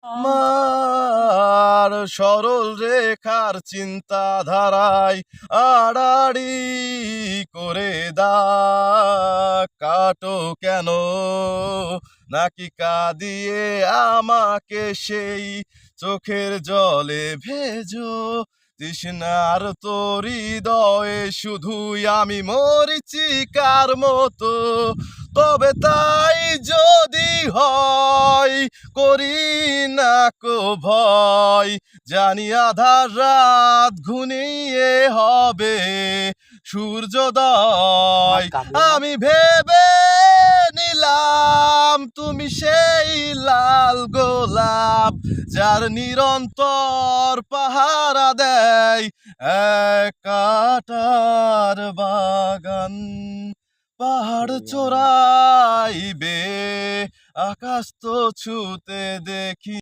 মার সরল রেখার চিন্তাধারায় আড়াআড়ি করে দাগ কাটো কেন নাকি কাঁদিয়ে আমাকে সেই চোখের জলে ভেজো তৃষ্ণার তোর হৃদয়ে শুধুই আমি মরিচিকার মতো তবে তাই যদি হয় করি না কো ভয় জানি আধার রাত ঘুনিয়ে হবে সূর্যোদয় আমি ভেবে নিলাম তুমি সেই লাল গোলাপ যার নিরন্তর পাহারা দেয় এক কাঁটার বাগান পাহাড় চোরাইবে আকাশ তো ছুতে দেখি